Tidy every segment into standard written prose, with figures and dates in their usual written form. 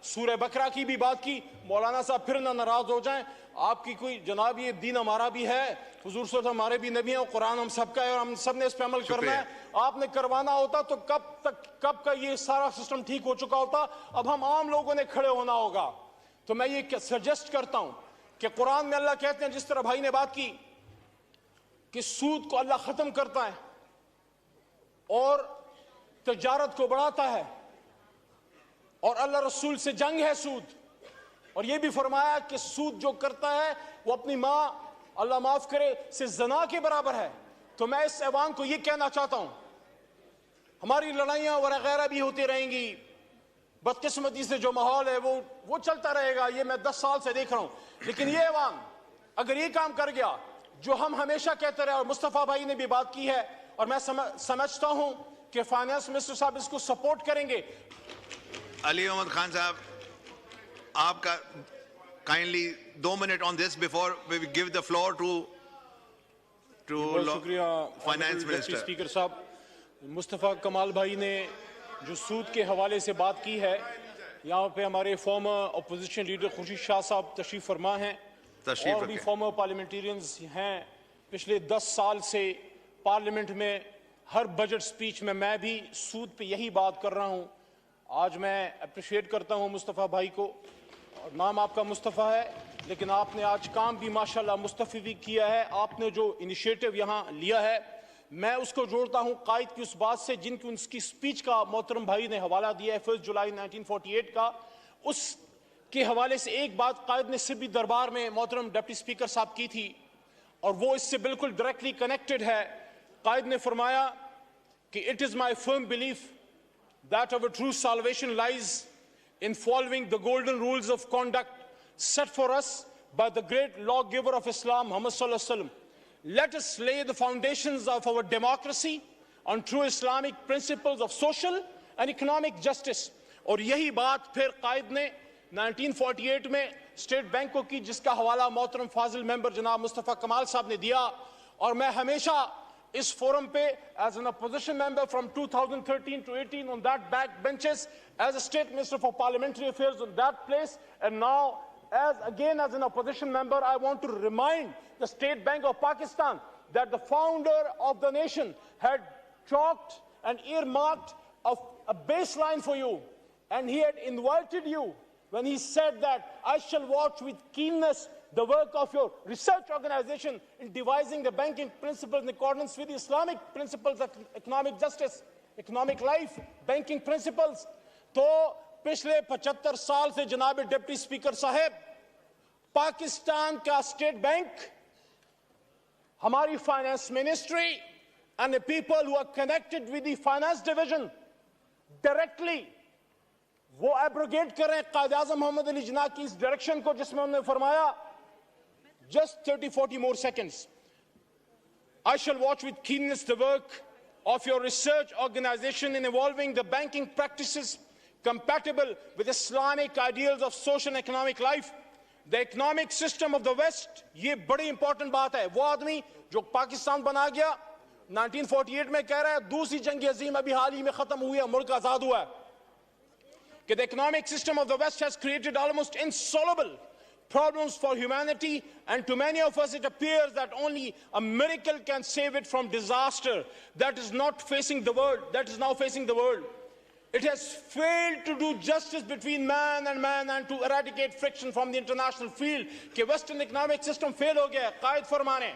سورہ بقرہ کی بھی بات کی. مولانا صاحب پھر نہ ناراض ہو جائیں, آپ کی کوئی جناب یہ دین ہمارا بھی ہے, حضور صلی اللہ علیہ وسلم ہمارے بھی نبی ہیں, قرآن ہم سب کا ہے اور ہم سب نے اس پہ عمل کرنا ہے. آپ نے کروانا ہوتا تو کب کا یہ سارا سسٹم ٹھیک ہو چکا ہوتا. اب ہم عام لوگوں نے کھڑے ہونا ہوگا. تو میں یہ سجیسٹ کرتا ہوں کہ قرآن میں اللہ کہتے ہیں, جس طرح بھائی نے بات کی کہ سود کو اللہ ختم کرتا ہے اور تجارت کو بڑھاتا ہے, اور اللہ رسول سے جنگ ہے سود, اور یہ بھی فرمایا کہ سود جو کرتا ہے وہ اپنی ماں, اللہ معاف کرے, سے زنا کے برابر ہے. تو میں اس ایوان کو یہ کہنا چاہتا ہوں, ہماری لڑائیاں وغیرہ بھی ہوتی رہیں گی, بدقسمتی سے جو ماحول ہے وہ چلتا رہے گا, یہ میں 10 سال سے دیکھ رہا ہوں. لیکن یہ ایوان اگر یہ کام کر گیا جو ہم ہمیشہ کہتے رہے, اور مصطفیٰ بھائی نے بھی بات کی ہے, اور میں سمجھتا ہوں کہ فائنانس منسٹر صاحب اس کو سپورٹ کریں گے. علی احمد خان صاحب, آپ کا kindly 2 minute on this before we give the floor to شکریہ فائنانس منسٹر. اسپیکر صاحب, مصطفیٰ کمال بھائی نے جو سود کے حوالے سے بات کی ہے, یہاں پہ ہمارے farmer opposition leader Khurshid Shah صاحب تشریف فرما ہیں, اور بھی فارمر پارلیمنٹیرینز ہیں. پچھلے 10 سال سے پارلیمنٹ میں ہر بجٹ سپیچ میں بھی سود پہ یہی بات کر رہا ہوں. آج میں اپریشیٹ کرتا ہوں مصطفیٰ بھائی کو, اور نام آپ کا مصطفیٰ ہے, لیکن آپ نے آج کام بھی ماشاءاللہ مصطفی بھی کیا ہے. آپ نے جو انیشیٹو یہاں لیا ہے, میں اس کو جوڑتا ہوں قائد کی اس بات سے جن کی اس کی سپیچ کا محترم بھائی نے حوالہ دیا ہے 1 جولائی 1948 کا. اس کے حوالے سے ایک بات قائد نے سبھی دربار میں محترم ڈپٹی اسپیکر صاحب کی تھی, اور وہ اس سے بالکل ڈائریکٹلی کنیکٹڈ ہے. قائد نے فرمایا کہ it is my firm belief that our true salvation lies in following the golden rules of conduct set for us by the great lawgiver of Islam, Muhammad sallallahu alaihi wasallam. Let us lay the foundations of our democracy on true Islamic principles of social and economic justice. اور یہی بات پھر قائد نے 1948 میں state bank کو کی, جس کا حوالہ محترم فاضل ممبر جناب مصطفیٰ کمال صاحب نے دیا. اور میں ہمیشہ اس فورم پہ as an opposition member from 2013 to 18 on that back benches, as a state minister for parliamentary affairs on that place, and now as an opposition member, I want to remind the State Bank of Pakistan that the founder of the nation had chalked and earmarked a baseline for you, and he had invited you when he said that I shall watch with keenness the work of your research organization in devising the banking principles in accordance with the Islamic principles of economic justice, economic life, banking principles. تو پچھلے 75 سال سے جناب deputy speaker صاحب, پاکستان کا state bank, ہماری finance ministry and the people who are connected with the finance division directly, وہ abrogate کر رہے ہیں قائد اعظم محمد علی جناح کی اس ڈائریکشن کو, جس میں انہوں نے فرمایا just 30-40 more seconds. I shall watch with keenness the work of your research organization in evolving the banking practices compatible with Islamic ideals of social and economic life. The economic system of the West, یہ بڑی important بات ہے. وہ آدمی جو پاکستان بنا گیا 1948 میں کہہ رہا ہے دوسری جنگ عظیم ابھی حال ہی میں ختم ہوئی ہے, ملک آزاد ہوا ہے, کہ the economic system of the West has created almost insoluble problems for humanity, and to many of us it appears that only a miracle can save it from disaster that is now facing the world. It has failed to do justice between man and to eradicate friction from the international field. کہ Western economic system fail ہو گیا, قائد فرمانے.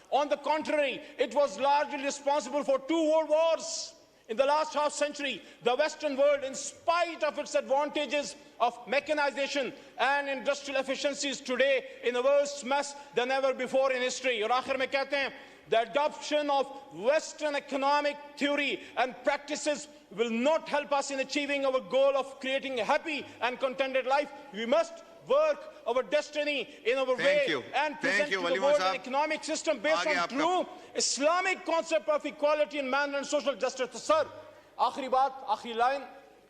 On the contrary, it was largely responsible for 2 world wars in the last half century. The Western world, in spite of its advantages of mechanization and industrial efficiencies, today in a worse mess than ever before in history. اور آخر میں کہتے ہیں, the adoption of Western economic theory and practices will not help us in achieving our goal of creating a happy and contented life. We must work our destiny in our way and present to the world an economic system based on true Islamic concept of equality in manner and social justice. تو سر, آخری بات, آخری line,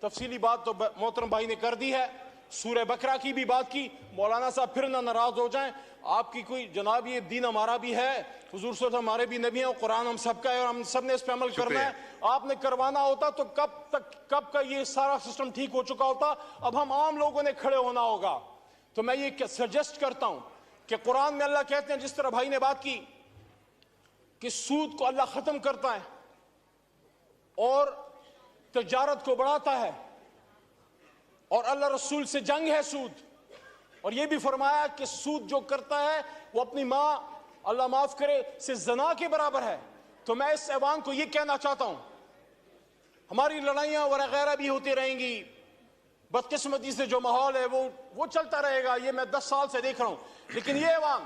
تفصیلی بات تو محترم بھائی نے کر دی ہے. سورہ بقرہ کی بھی بات کی. مولانا صاحب پھر نہ ناراض ہو جائیں, آپ کی کوئی جناب یہ دین ہمارا بھی ہے, حضور صلی اللہ علیہ وسلم ہمارے بھی نبی ہیں, اور قرآن ہم سب کا ہے, اور ہم سب نے اس پہ عمل کرنا ہے. آپ نے کروانا ہوتا تو کب کا یہ سارا سسٹم ٹھیک ہو چکا ہوتا. اب ہم عام لوگوں نے کھڑے ہونا ہوگا. تو میں یہ سجیسٹ کرتا ہوں کہ قرآن میں اللہ کہتے ہیں, جس طرح بھائی نے بات کی کہ سود کو اللہ ختم کرتا ہے اور تجارت کو بڑھاتا ہے, اور اللہ رسول سے جنگ ہے سود, اور یہ بھی فرمایا کہ سود جو کرتا ہے وہ اپنی ماں, اللہ معاف کرے, سے زنا کے برابر ہے. تو میں اس ایوان کو یہ کہنا چاہتا ہوں, ہماری لڑائیاں وغیرہ بھی ہوتی رہیں گی, بدقسمتی سے جو ماحول ہے وہ چلتا رہے گا, یہ میں 10 سال سے دیکھ رہا ہوں. لیکن یہ ایوان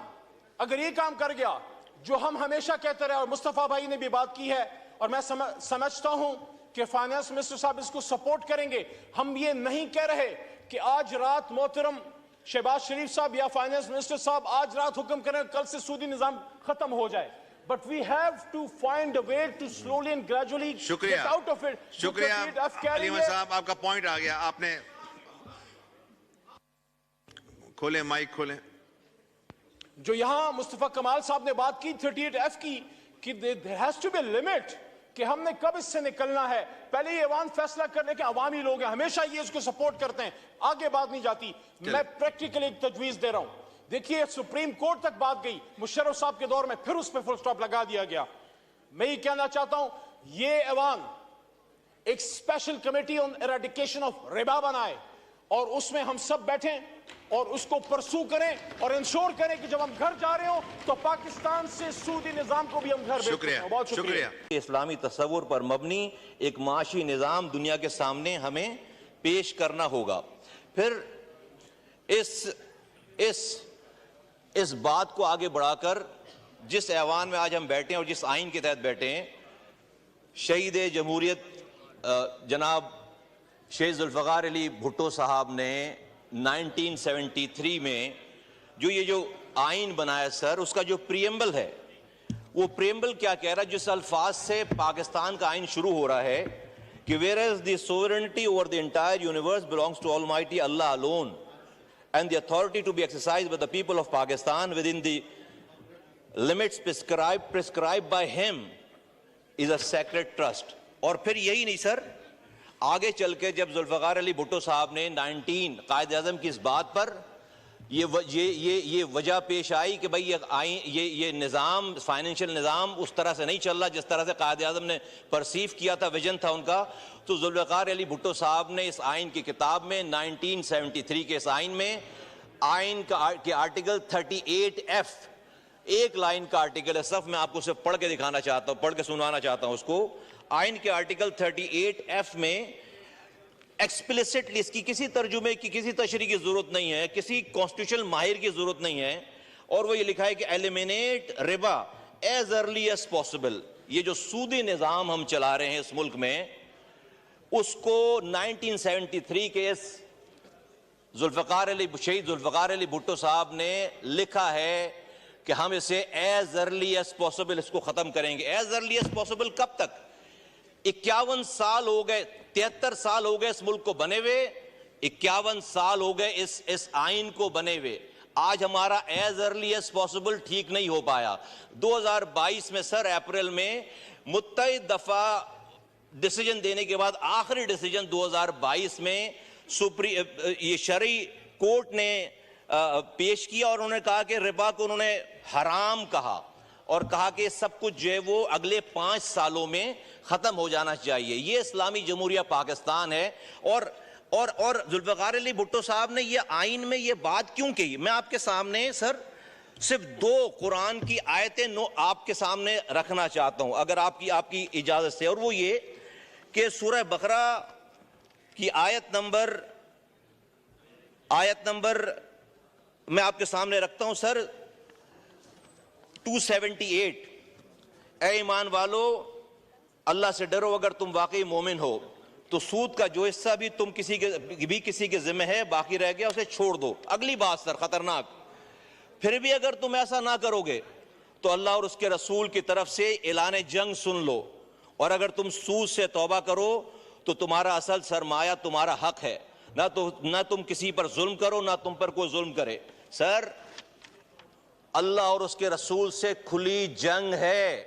اگر یہ کام کر گیا جو ہم ہمیشہ کہتے رہے, اور مصطفیٰ بھائی نے بھی بات کی ہے, اور میں سمجھتا ہوں کہ فائنانس منسٹر صاحب اس کو سپورٹ کریں گے. ہم یہ نہیں کہہ رہے کہ آج رات محترم شہباز شریف صاحب یا فائنانس منسٹر صاحب آج رات حکم کریں کل سے سودی نظام ختم ہو جائے. But we have to find a way to slowly and gradually get out of it. شکریہ علی احمد صاحب, آپ کا پوائنٹ آ گیا. آپ نے کھولیں مائک کھولیں. جو یہاں مصطفیٰ کمال صاحب نے بات کی 38F کی, کہ there has to be a limit کہ ہم نے کب اس سے نکلنا ہے. پہلے یہ ایوان فیصلہ کرنے کے عوامی لوگ ہیں, ہمیشہ یہ اس کو سپورٹ کرتے ہیں, آگے بات نہیں جاتی. میں پریکٹیکلی ایک تجویز دے رہا ہوں. دیکھیے سپریم کورٹ تک بات گئی, مشرف صاحب کے دور میں پھر اس پہ فل سٹاپ لگا دیا گیا. میں یہ کہنا چاہتا ہوں یہ ایوان ایک special committee on eradication of ربا بنائے, اور اس میں ہم سب بیٹھیں اور اس کو پرسو کریں, اور انشور کریں کہ جب ہم گھر جا رہے ہوں تو پاکستان سے سودی نظام کو بھی ہم گھر بھیج سکیں. بہت شکریہ. اسلامی تصور پر مبنی ایک معاشی نظام دنیا کے سامنے ہمیں پیش کرنا ہوگا. پھر اس بات کو آگے بڑھا کر جس ایوان میں آج ہم بیٹھے ہیں اور جس آئین کے تحت بیٹھے ہیں, شہید جمہوریت جناب شہید ذوالفقار علی بھٹو صاحب نے 1973 میں جو آئین بنایا سر, اس کا جو پریمبل ہے, وہ پریمبل کیا کہہ رہا ہے, جس الفاظ سے پاکستان کا آئین شروع ہو رہا ہے کہ whereas the sovereignty over the entire universe belongs to Almighty Allah alone and the authority to be exercised by the people of Pakistan within the limits prescribed by him is a sacred trust. اور پھر یہی نہیں سر, آگے چل کے جب ذوالفقار علی بھٹو صاحب نے 19 قائد اعظم کی اس بات پر یہ وجہ پیش آئی کہ بھائی یہ نظام, فائنینشیل نظام اس طرح سے نہیں چل رہا جس طرح سے قائد اعظم نے پرسیو کیا تھا, ویژن تھا ان کا, تو ذوالفقار علی بھٹو صاحب نے اس آئین کی کتاب میں 1973 کے اس آئین میں آئین کے آرٹیکل 38F, ایک لائن کا آرٹیکل ہے صرف, میں آپ کو صرف پڑھ کے دکھانا چاہتا ہوں, پڑھ کے سنوانا چاہتا ہوں اس کو. آئین کے آرٹیکل 38F میں ایکسپلیسٹلی اس کی کسی ترجمے کی کسی تشریح کی ضرورت نہیں ہے, کسی کانسٹیٹیوشنل ماہر کی ضرورت نہیں ہے, اور وہ یہ لکھا ہے کہ ایلیمینیٹ ربا ایز ارلی ایز پاسبل. یہ جو سودی نظام ہم چلا رہے ہیں اس ملک میں, اس کو 1973 کے اس شہید ذوالفقار علی بھٹو صاحب نے لکھا ہے کہ ہم اسے ایز ارلی ایز پاسبل اس کو ختم کریں گے. ایز ارلی ایز پاسبل کب تک؟ 51 سال ہو گئے, 73 سال ہو گئے اس ملک کو بنے ہوئے, 51 سال ہو گئے اس آئین کو بنے ہوئے. آج ہمارا ایز ارلی ایز پاسبل ٹھیک نہیں ہو پایا. 2022 میں سر اپریل میں متعدد دفعہ ڈیسیجن دینے کے بعد آخری ڈیسیجن 2022 میں یہ شرعی کورٹ نے پیش کیا, اور انہوں نے کہا کہ ربا کو انہوں نے حرام کہا, اور کہا کہ سب کچھ جو ہے وہ اگلے 5 سالوں میں ختم ہو جانا چاہیے. یہ اسلامی جمہوریہ پاکستان ہے. اور ذوالفقار علی بھٹو صاحب نے یہ آئین میں یہ بات کیوں کہی, میں آپ کے سامنے سر صرف 2 قرآن کی آیتیں آپ کے سامنے رکھنا چاہتا ہوں اگر آپ کی اجازت سے, اور وہ یہ کہ سورہ بقرہ کی آیت نمبر میں آپ کے سامنے رکھتا ہوں سر 278. اے ایمان والو, اللہ سے ڈرو اگر تم واقعی مومن ہو, تو سود کا جو حصہ بھی تم کسی کے ذمہ ہے باقی رہ گیا اسے چھوڑ دو. اگلی بات سر خطرناک, پھر بھی اگر تم ایسا نہ کرو گے تو اللہ اور اس کے رسول کی طرف سے اعلان جنگ سن لو, اور اگر تم سود سے توبہ کرو تو تمہارا اصل سرمایہ تمہارا حق ہے. نہ تم کسی پر ظلم کرو نہ تم پر کوئی ظلم کرے. سر اللہ اور اس کے رسول سے کھلی جنگ ہے.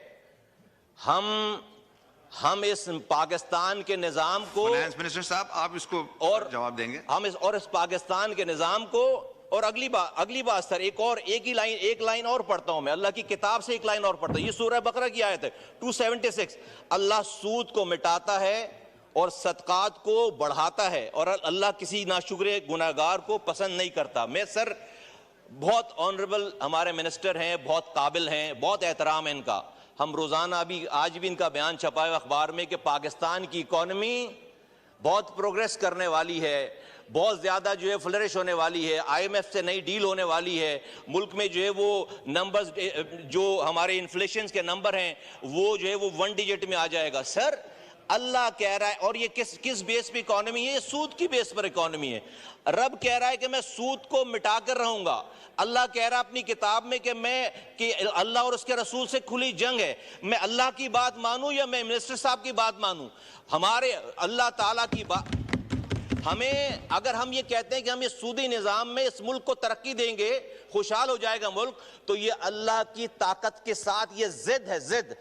ہم اس پاکستان کے نظام کو فائنانس منسٹر صاحب آپ اس کو جواب دیں گے. ہم اس پاکستان کے نظام کو اور اگلی بات سر ایک لائن اور پڑھتا ہوں میں اللہ کی کتاب سے ایک لائن اور پڑھتا ہوں. یہ سورہ بقرہ کی آیت ہے 276. اللہ سود کو مٹاتا ہے اور صدقات کو بڑھاتا ہے اور اللہ کسی ناشکر گناہگار کو پسند نہیں کرتا. میں سر بہت آنریبل ہمارے منسٹر ہیں, بہت قابل ہیں, بہت احترام ہے ان کا. ہم روزانہ آج بھی ان کا بیان چھپا ہے اخبار میں کہ پاکستان کی اکانومی بہت پروگریس کرنے والی ہے, بہت زیادہ جو ہے فلرش ہونے والی ہے, آئی ایم ایف سے نئی ڈیل ہونے والی ہے, ملک میں جو ہے وہ نمبرز جو ہمارے انفلیشنز کے نمبر ہیں وہ جو ہے وہ 1 ڈیجٹ میں آ جائے گا. سر اللہ کہہ رہا ہے, اور یہ کس بیس پہ اکانومی ہے؟ یہ سود کی بیس پر اکانومی ہے. رب کہہ رہا ہے کہ میں سود کو مٹا کر رہوں گا. اللہ کہہ رہا ہے اپنی کتاب میں کہ اللہ اور اس کے رسول سے کھلی جنگ ہے. میں اللہ کی بات مانوں یا میں منسٹر صاحب کی بات مانوں؟ ہمارے اللہ تعالیٰ کی بات اگر ہم یہ کہتے ہیں کہ ہم یہ سودی نظام میں اس ملک کو ترقی دیں گے, خوشحال ہو جائے گا ملک, تو یہ اللہ کی طاقت کے ساتھ یہ ضد ہے, ضد.